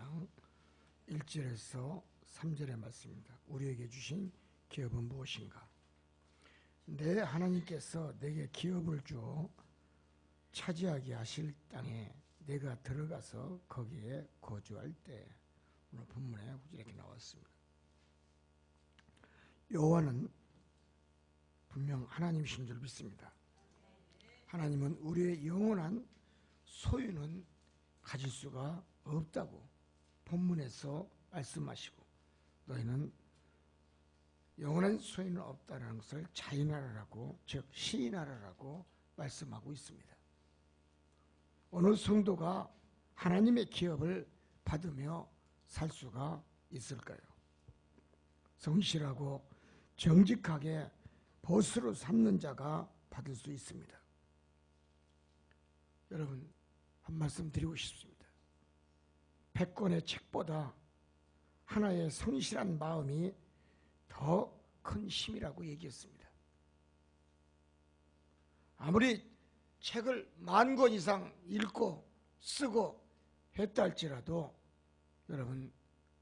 1장 1절에서 3절의 말씀입니다. 우리에게 주신 기업은 무엇인가? 내 하나님께서 내게 기업을 주어 차지하게 하실 땅에 내가 들어가서 거기에 거주할 때, 오늘 본문에 이렇게 나왔습니다. 여호와는 분명 하나님이신 줄 믿습니다. 하나님은 우리의 영원한 소유는 가질 수가 없다고 본문에서 말씀하시고, 너희는 영원한 소유는 없다는 것을 자인하라고, 즉 시인하라고 말씀하고 있습니다. 어느 성도가 하나님의 기업을 받으며 살 수가 있을까요? 성실하고 정직하게 벗으로 삼는 자가 받을 수 있습니다. 여러분, 한 말씀 드리고 싶습니다. 100권의 책보다 하나의 성실한 마음이 더 큰 힘이라고 얘기했습니다. 아무리 책을 10,000권 이상 읽고 쓰고 했다 할지라도 여러분,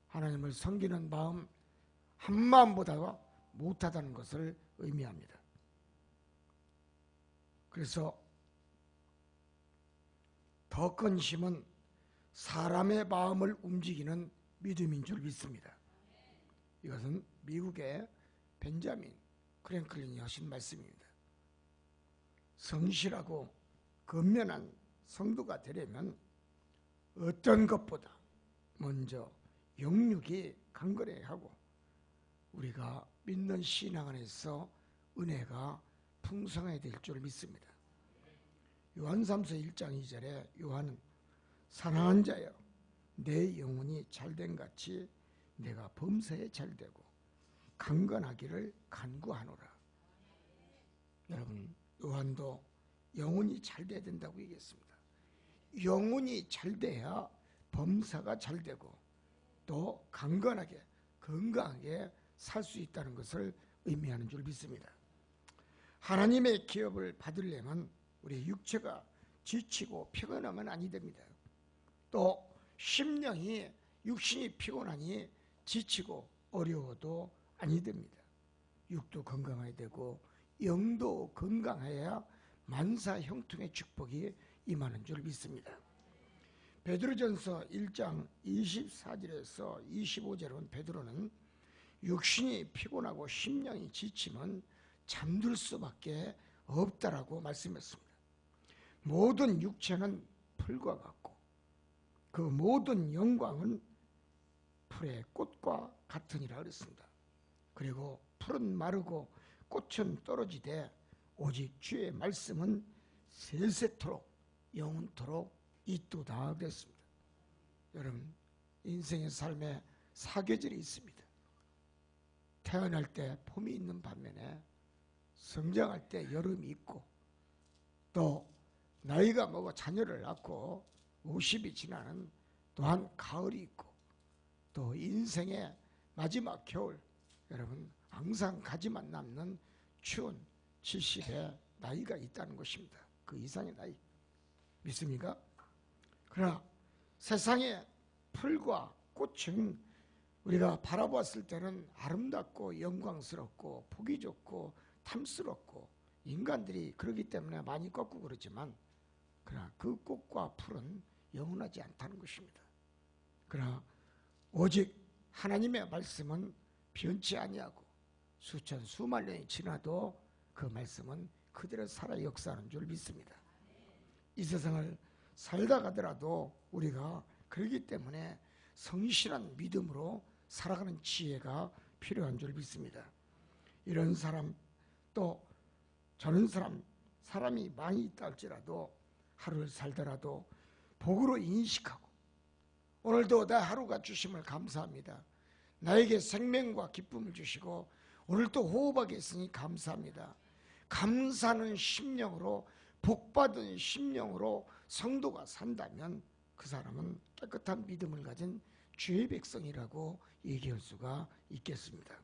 하나님을 섬기는 마음 한 마음보다 못하다는 것을 의미합니다. 그래서 더 큰 힘은 사람의 마음을 움직이는 믿음인 줄 믿습니다. 이것은 미국의 벤자민 프랭클린이 하신 말씀입니다. 성실하고 근면한 성도가 되려면 어떤 것보다 먼저 영육이 강건해야 하고, 우리가 믿는 신앙 안에서 은혜가 풍성해야 될 줄 믿습니다. 요한3서 1장 2절에 요한은 사랑하는 자여, 내 영혼이 잘된 같이 내가 범사에 잘되고 강건하기를 간구하노라. 여러분, 요한도 영혼이 잘돼야 된다고 얘기했습니다. 영혼이 잘돼야 범사가 잘되고 또 강건하게 건강하게 살 수 있다는 것을 의미하는 줄 믿습니다. 하나님의 기업을 받으려면 우리 육체가 지치고 피곤하면 아니 됩니다. 또 심령이, 육신이 피곤하니 지치고 어려워도 아니 됩니다. 육도 건강해야 되고 영도 건강해야 만사 형통의 축복이 임하는 줄 믿습니다. 베드로전서 1장 24절에서 25절은 베드로는 육신이 피곤하고 심령이 지치면 잠들 수밖에 없다라고 말씀했습니다. 모든 육체는 풀과 같고 그 모든 영광은 풀의 꽃과 같으니라 그랬습니다. 그리고 풀은 마르고 꽃은 떨어지되 오직 주의 말씀은 세세토록 영원토록 있도다 그랬습니다. 여러분, 인생의 삶에 사계절이 있습니다. 태어날 때 봄이 있는 반면에 성장할 때 여름이 있고, 또 나이가 먹어 자녀를 낳고 50이 지나는 또한 가을이 있고, 또 인생의 마지막 겨울, 여러분 항상 가지만 남는 추운 70의 나이가 있다는 것입니다. 그 이상의 나이 믿습니까? 그러나 세상의 풀과 꽃은 우리가 바라보았을 때는 아름답고 영광스럽고 보기 좋고 탐스럽고 인간들이 그러기 때문에 많이 꺾고 그러지만, 그러나 그 꽃과 풀은 영원하지 않다는 것입니다. 그러나 오직 하나님의 말씀은 변치 아니하고 수천 수만 년이 지나도 그 말씀은 그대로 살아 역사하는 줄 믿습니다. 이 세상을 살다 가더라도 우리가 그렇기 때문에 성실한 믿음으로 살아가는 지혜가 필요한 줄 믿습니다. 이런 사람 또 저런 사람이 많이 있다 할지라도 하루를 살더라도 복으로 인식하고, 오늘도 나 하루가 주심을 감사합니다. 나에게 생명과 기쁨을 주시고 오늘 또 호흡하게 했으니 감사합니다. 감사하는 심령으로, 복받은 심령으로 성도가 산다면 그 사람은 깨끗한 믿음을 가진 주의 백성이라고 얘기할 수가 있겠습니다.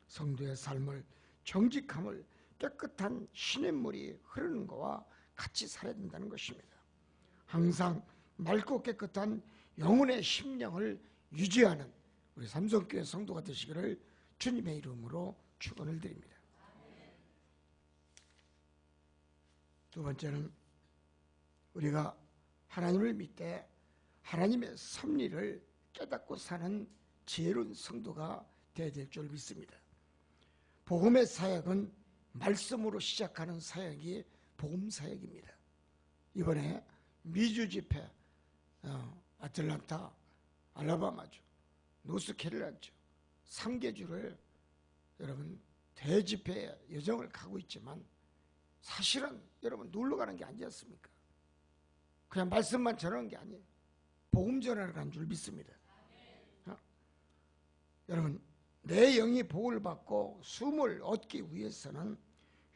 성도의 삶을, 정직함을 깨끗한 시냇물이 흐르는 것과 같이 살아야 된다는 것입니다. 항상 맑고 깨끗한 영혼의 심령을 유지하는 우리 삼성교회 성도가 되시기를 주님의 이름으로 축원을 드립니다. 두 번째는 우리가 하나님을 믿되 하나님의 섭리를 깨닫고 사는 지혜로운 성도가 되어야 될 줄 믿습니다. 복음의 사역은 말씀으로 시작하는 사역이 복음 사역입니다. 이번에 미주 집회, 아틀란타, 알라바마주, 노스캐롤라이나주 3개주를 여러분 대집회의 여정을 가고 있지만 사실은 여러분 놀러 가는 게 아니었습니까? 그냥 말씀만 전하는 게 아니에요. 복음 전하러 가는 줄 믿습니다. 여러분 내 영이 복을 받고 숨을 얻기 위해서는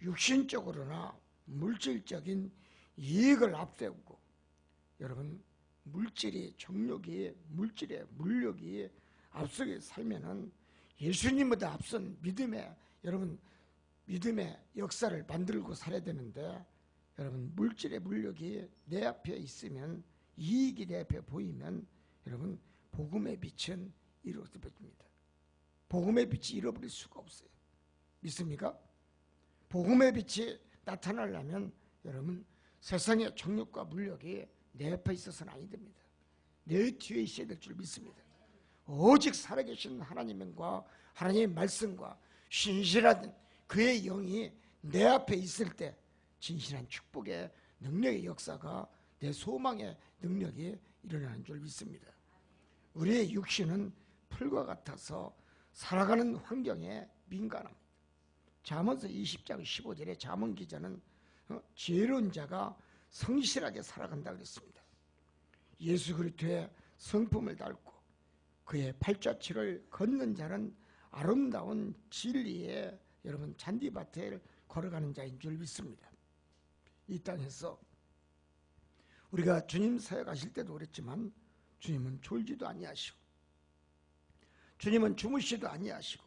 육신적으로나 물질적인 이익을 앞세우고 여러분 물질의 정욕이 물질의 물욕이 앞서게 살면은 예수님보다 앞선 믿음의 여러분 믿음의 역사를 만들고 살아야 되는데 여러분 물질의 물욕이 내 앞에 있으면 이익이 내 앞에 보이면 여러분 복음의 빛은 잃어버립니다. 복음의 빛이 잃어버릴 수가 없어요. 믿습니까? 복음의 빛이 나타나려면 여러분 세상의 정욕과 물욕이 내 앞에 있어서는 아니 됩니다. 내 뒤에 있어야 될 줄 믿습니다. 오직 살아계신 하나님과 하나님의 말씀과 신실한 그의 영이 내 앞에 있을 때 진실한 축복의 능력의 역사가 내 소망의 능력이 일어나는 줄 믿습니다. 우리의 육신은 풀과 같아서 살아가는 환경에 민감합니다. 잠언서 20장 15절에 잠언 기자는 지혜로운 자가 성실하게 살아간다 그랬습니다. 예수 그리스도의 성품을 닮고 그의 발자취를 걷는 자는 아름다운 진리의 여러분 잔디밭을 걸어가는 자인 줄 믿습니다. 이 땅에서 우리가 주님 사역하실 때도 그랬지만 주님은 졸지도 아니하시고 주님은 주무시도 아니하시고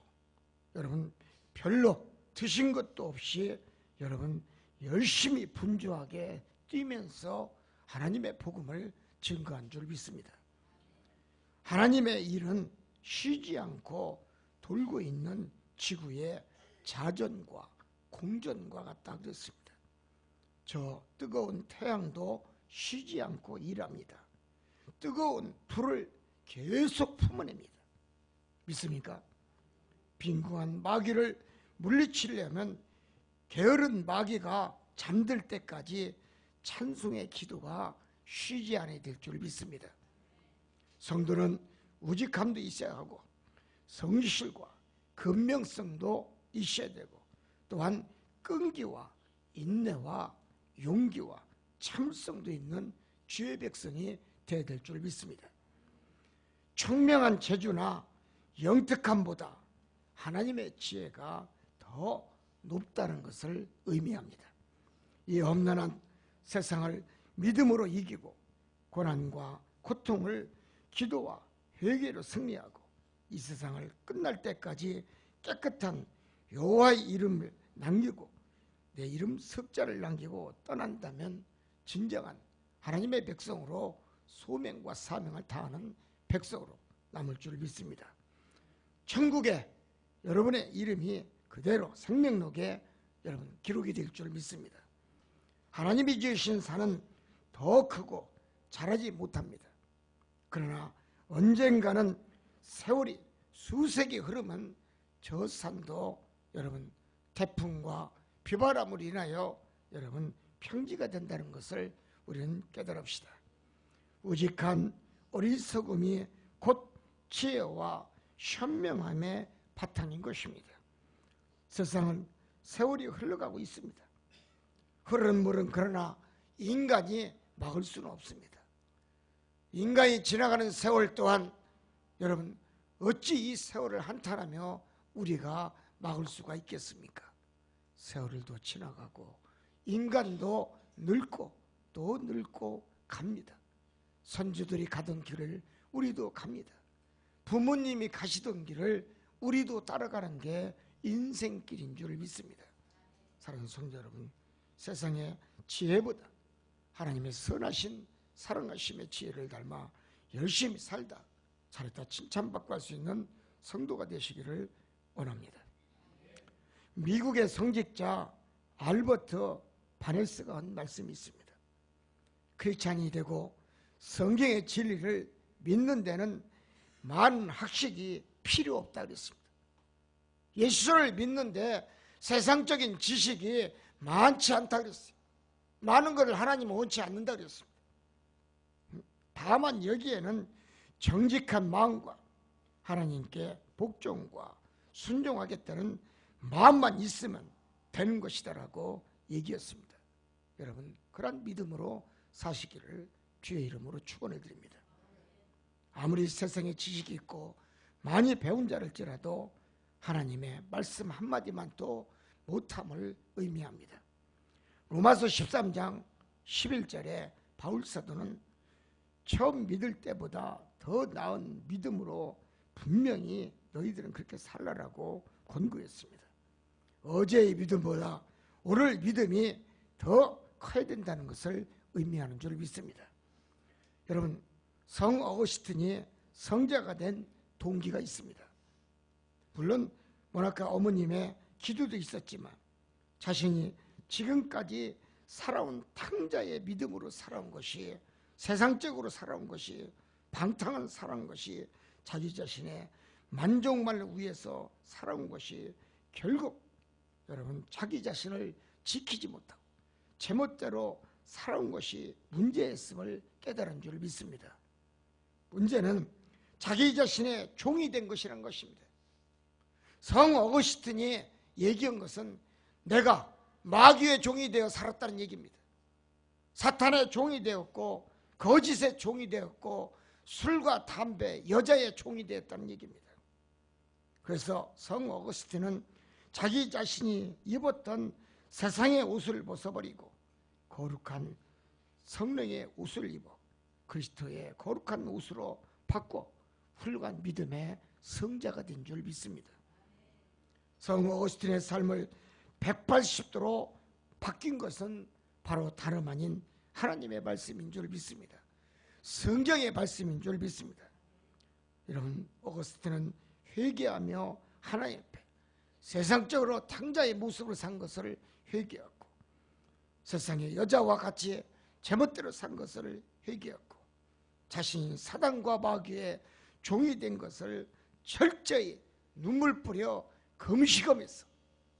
여러분 별로 드신 것도 없이 여러분 열심히 분주하게 뛰면서 하나님의 복음을 증거한 줄 믿습니다. 하나님의 일은 쉬지 않고 돌고 있는 지구의 자전과 공전과 같다 그랬습니다. 저 뜨거운 태양도 쉬지 않고 일합니다. 뜨거운 불을 계속 품어냅니다. 믿습니까? 빈궁한 마귀를 물리치려면 게으른 마귀가 잠들 때까지 찬송의 기도가 쉬지 않아야 될 줄 믿습니다. 성도는 우직함도 있어야 하고 성실과 근명성도 있어야 되고 또한 끈기와 인내와 용기와 참성도 있는 주의 백성이 되어야 될 줄 믿습니다. 총명한 재주나 영특함보다 하나님의 지혜가 더 높다는 것을 의미합니다. 이 험난한 세상을 믿음으로 이기고 고난과 고통을 기도와 회개로 승리하고 이 세상을 끝날 때까지 깨끗한 여호와의 이름을 남기고 내 이름 석자를 남기고 떠난다면 진정한 하나님의 백성으로 소명과 사명을 다하는 백성으로 남을 줄 믿습니다. 천국에 여러분의 이름이 그대로 생명록에 여러분 기록이 될 줄 믿습니다. 하나님이 지으신 산은 더 크고 자라지 못합니다. 그러나 언젠가는 세월이 수세기 흐르면 저 산도 여러분 태풍과 비바람으로 인하여 여러분 평지가 된다는 것을 우리는 깨달읍시다. 우직한 어리석음이 곧 지혜와 현명함의 바탕인 것입니다. 세상은 세월이 흘러가고 있습니다. 흐르는 물은 그러나 인간이 막을 수는 없습니다. 인간이 지나가는 세월 또한 여러분 어찌 이 세월을 한탄하며 우리가 막을 수가 있겠습니까? 세월도 지나가고 인간도 늙고 또 늙고 갑니다. 선조들이 가던 길을 우리도 갑니다. 부모님이 가시던 길을 우리도 따라가는 게 인생길인 줄 믿습니다. 사랑하는 성도 여러분, 세상의 지혜보다 하나님의 선하신 사랑하심의 지혜를 닮아 열심히 살다 잘했다 칭찬받고 할 수 있는 성도가 되시기를 원합니다. 미국의 성직자 알버트 바네스가 한 말씀이 있습니다. 크리스찬이 되고 성경의 진리를 믿는 데는 많은 학식이 필요 없다 그랬습니다. 예수를 믿는데 세상적인 지식이 많지 않다 그랬어요. 많은 것을 하나님은 원치 않는다 그랬습니다. 다만 여기에는 정직한 마음과 하나님께 복종과 순종하겠다는 마음만 있으면 되는 것이다라고 얘기했습니다. 여러분 그런 믿음으로 사시기를 주의 이름으로 축원해 드립니다. 아무리 세상에 지식이 있고 많이 배운 자일지라도 하나님의 말씀 한마디만 또 못함을 의미합니다. 로마서 13장 11절에 바울사도는 처음 믿을 때보다 더 나은 믿음으로 분명히 너희들은 그렇게 살라라고 권고했습니다. 어제의 믿음보다 오늘 믿음이 더 커야 된다는 것을 의미하는 줄 믿습니다. 여러분 성 어거스틴이 성자가 된 동기가 있습니다. 물론 모나카 어머님의 기도도 있었지만 자신이 지금까지 살아온 탕자의 믿음으로 살아온 것이, 세상적으로 살아온 것이, 방탕한 살아온 것이, 자기 자신의 만족만을 위해서 살아온 것이 결국 여러분 자기 자신을 지키지 못하고 제멋대로 살아온 것이 문제였음을 깨달은 줄 믿습니다. 문제는 자기 자신의 종이 된 것이라는 것입니다. 성 어거스틴이 얘기한 것은 내가 마귀의 종이 되어 살았다는 얘기입니다. 사탄의 종이 되었고 거짓의 종이 되었고 술과 담배, 여자의 종이 되었다는 얘기입니다. 그래서 성 어거스틴은 자기 자신이 입었던 세상의 옷을 벗어버리고 거룩한 성령의 옷을 입어 그리스도의 거룩한 옷으로 바꿔 훌륭한 믿음의 성자가 된 줄 믿습니다. 성 어거스틴의 삶을 180도로 바뀐 것은 바로 다름 아닌 하나님의 말씀인 줄 믿습니다. 성경의 말씀인 줄 믿습니다. 여러분 어거스틴은 회개하며 하나님 앞에 세상적으로 탕자의 모습으로 산 것을 회개하고 세상의 여자와 같이 제멋대로 산 것을 회개하고 자신이 사단과 마귀의 종이 된 것을 철저히 눈물 뿌려 금식하면서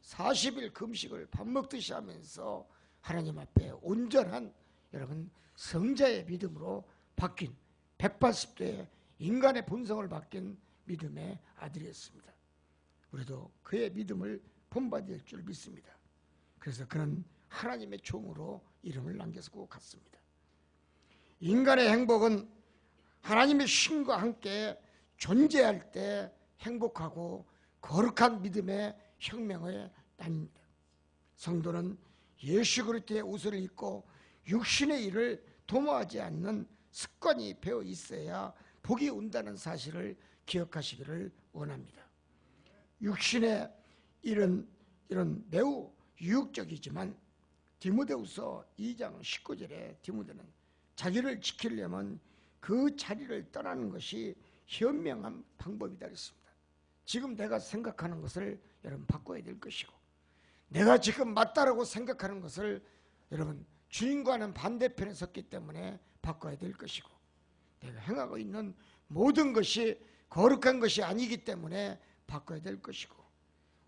40일 금식을 밥 먹듯이 하면서 하나님 앞에 온전한 여러분 성자의 믿음으로 바뀐 180도의 인간의 본성을 바뀐 믿음의 아들이었습니다. 우리도 그의 믿음을 본받을 줄 믿습니다. 그래서 그는 하나님의 종으로 이름을 남겨서 갔습니다. 인간의 행복은 하나님의 신과 함께 존재할 때 행복하고 거룩한 믿음의 혁명을 나뉩니다. 성도는 예수 그리스도의 옷을 입고 육신의 일을 도모하지 않는 습관이 배어 있어야 복이 온다는 사실을 기억하시기를 원합니다. 육신의 일은 이런 매우 유혹적이지만 디모데후서 2장 19절에 디모데는 자기를 지키려면 그 자리를 떠나는 것이 현명한 방법이다 그랬습니다. 지금 내가 생각하는 것을 여러분 바꿔야 될 것이고 내가 지금 맞다라고 생각하는 것을 여러분 주님과는 반대편에 섰기 때문에 바꿔야 될 것이고 내가 행하고 있는 모든 것이 거룩한 것이 아니기 때문에 바꿔야 될 것이고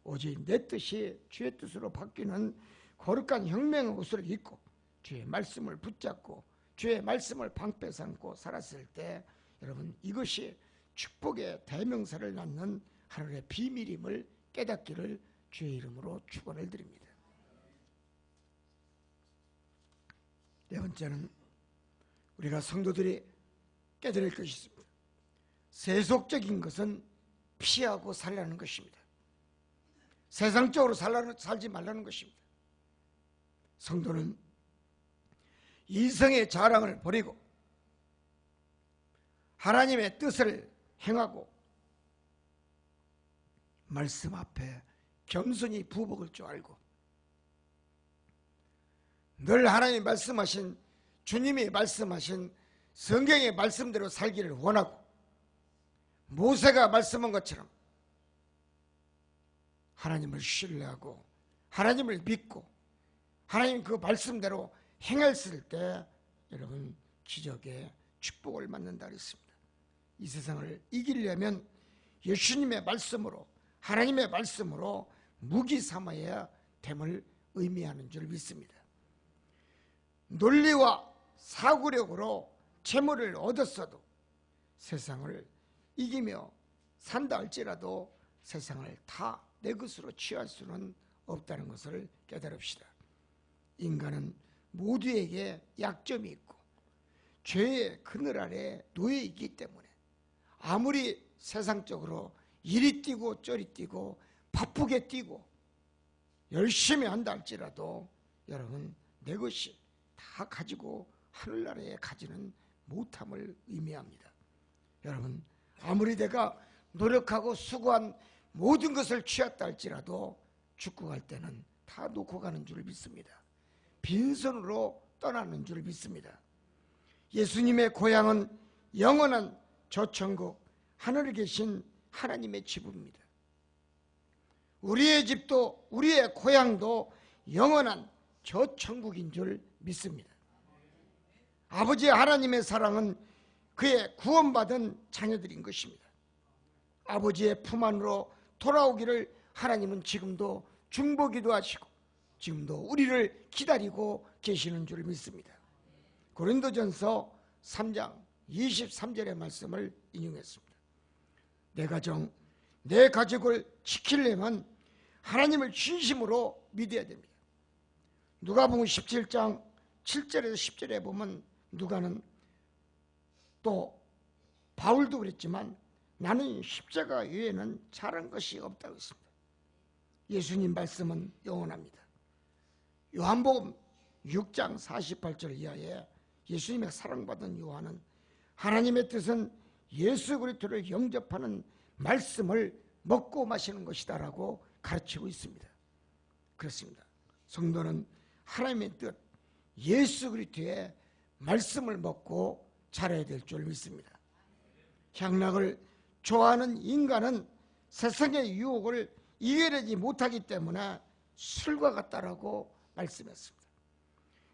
오직 내 뜻이 주의 뜻으로 바뀌는 거룩한 혁명의 옷을 입고 주의 말씀을 붙잡고 주의 말씀을 방패 삼고 살았을 때 여러분 이것이 축복의 대명사를 낳는 하늘의 비밀임을 깨닫기를 주의 이름으로 축원을 드립니다. 네 번째는 우리가 성도들이 깨달을 것이 있습니다. 세속적인 것은 피하고 살라는 것입니다. 세상적으로 살지 말라는 것입니다. 성도는 이성의 자랑을 버리고 하나님의 뜻을 행하고 말씀 앞에 겸손히 부복을 줄 알고 늘 하나님이 말씀하신 주님이 말씀하신 성경의 말씀대로 살기를 원하고 모세가 말씀한 것처럼 하나님을 신뢰하고 하나님을 믿고 하나님 그 말씀대로 행했을 때 여러분 기적의 축복을 받는다 그랬습니다. 이 세상을 이기려면 예수님의 말씀으로 하나님의 말씀으로 무기 삼아야 됨을 의미하는 줄 믿습니다. 논리와 사고력으로 재물을 얻었어도 세상을 이기며 산다 할지라도 세상을 다 내 것으로 취할 수는 없다는 것을 깨달읍시다. 인간은 모두에게 약점이 있고 죄의 그늘 아래 놓여 있기 때문에 아무리 세상적으로 이리 뛰고 저리 뛰고 바쁘게 뛰고 열심히 한다 할지라도 여러분 내 것이 다 가지고 하늘나라에 가지는 못함을 의미합니다. 여러분 아무리 내가 노력하고 수고한 모든 것을 취했다 할지라도 죽고 갈 때는 다 놓고 가는 줄 믿습니다. 빈손으로 떠나는 줄 믿습니다. 예수님의 고향은 영원한 저천국 하늘에 계신 하나님의 집입니다. 우리의 집도 우리의 고향도 영원한 저천국인 줄 믿습니다. 아버지 하나님의 사랑은 그의 구원받은 자녀들인 것입니다. 아버지의 품 안으로 돌아오기를 하나님은 지금도 중보기도 하시고 지금도 우리를 기다리고 계시는 줄 믿습니다. 고린도전서 3장 23절의 말씀을 인용했습니다. 내 가정, 내 가족을 지키려면 하나님을 진심으로 믿어야 됩니다. 누가복음 17장 7절에서 10절에 보면 누가는 또 바울도 그랬지만 나는 십자가 외에는 잘한 것이 없다고 했습니다. 예수님 말씀은 영원합니다. 요한복음 6장 48절 이하에 예수님의 사랑받은 요한은 하나님의 뜻은 예수 그리스도를 영접하는 말씀을 먹고 마시는 것이다 라고 가르치고 있습니다. 그렇습니다. 성도는 하나님의 뜻 예수 그리스도의 말씀을 먹고 자라야 될 줄 믿습니다. 향락을 좋아하는 인간은 세상의 유혹을 이겨내지 못하기 때문에 술과 같다라고 말씀했습니다.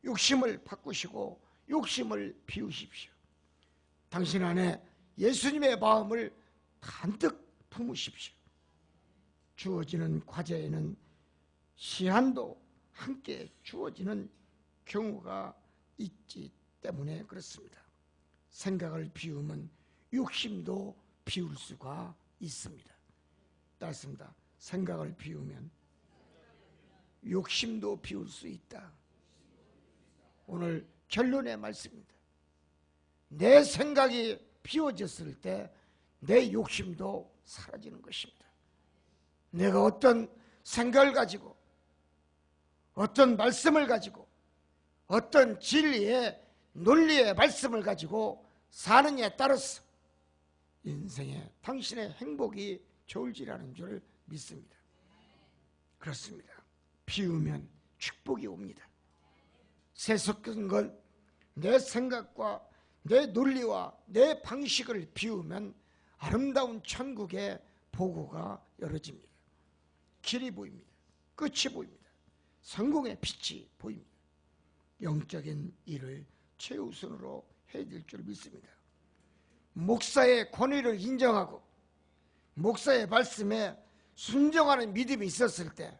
욕심을 바꾸시고 욕심을 비우십시오. 당신 안에 예수님의 마음을 간득 품으십시오. 주어지는 과제에는 시한도 함께 주어지는 경우가 있기 때문에 그렇습니다. 생각을 비우면 욕심도 비울 수가 있습니다. 따습니다. 생각을 비우면 욕심도 비울 수 있다. 오늘 결론의 말씀입니다. 내 생각이 비워졌을 때 내 욕심도 사라지는 것입니다. 내가 어떤 생각을 가지고 어떤 말씀을 가지고 어떤 진리의 논리의 말씀을 가지고 사느냐에 따라서 인생에 당신의 행복이 좋을지라는 줄 믿습니다. 그렇습니다. 비우면 축복이 옵니다. 세속적인 걸 내 생각과 내 논리와 내 방식을 비우면 아름다운 천국의 보고가 열어집니다. 길이 보입니다. 끝이 보입니다. 성공의 빛이 보입니다. 영적인 일을 최우선으로 해야 될 줄 믿습니다. 목사의 권위를 인정하고 목사의 말씀에 순종하는 믿음이 있었을 때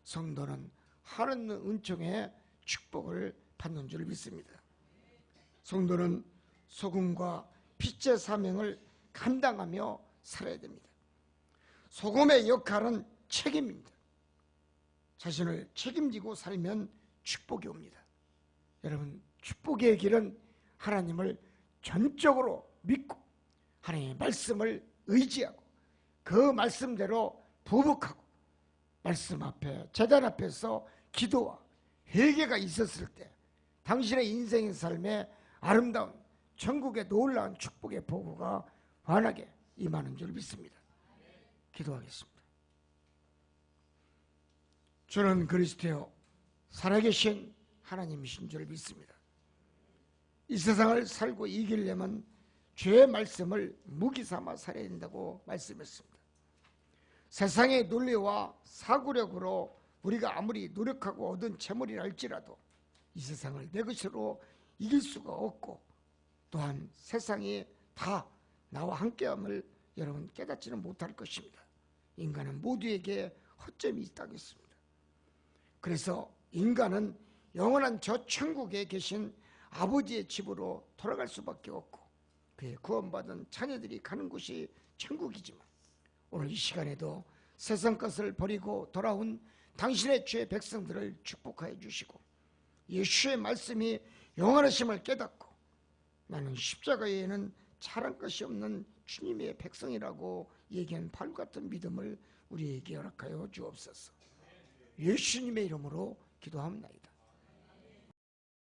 성도는 하늘 은총의 축복을 받는 줄 믿습니다. 성도는 소금과 빛의 사명을 감당하며 살아야 됩니다. 소금의 역할은 책임입니다. 자신을 책임지고 살면 축복이 옵니다. 여러분, 축복의 길은 하나님을 전적으로 믿고 하나님의 말씀을 의지하고 그 말씀대로 부복하고 말씀 앞에 제단 앞에서 기도와 회개가 있었을 때 당신의 인생의 삶에 아름다운 천국의 놀라운 축복의 보고가 환하게 임하는 줄 믿습니다. 기도하겠습니다. 주는 그리스도여 살아계신 하나님이신 줄 믿습니다. 이 세상을 살고 이기려면 죄의 말씀을 무기 삼아 살아야 된다고 말씀했습니다. 세상의 논리와 사고력으로 우리가 아무리 노력하고 얻은 재물이라 할지라도 이 세상을 내 것으로 이길 수가 없고, 또한 세상이 다 나와 함께함을 여러분 깨닫지는 못할 것입니다. 인간은 모두에게 허점이 있다고 했습니다. 그래서 인간은 영원한 저 천국에 계신 아버지의 집으로 돌아갈 수밖에 없고, 그의 구원받은 자녀들이 가는 곳이 천국이지만, 오늘 이 시간에도 세상 것을 버리고 돌아온 당신의 주의 백성들을 축복하여 주시고, 예수의 말씀이 영원하심을 깨닫고 나는 십자가에는 잘한 것이 없는 주님의 백성이라고 얘기한 바울과 같은 믿음을 우리에게 허락하여 주옵소서. 예수님의 이름으로 기도합니다.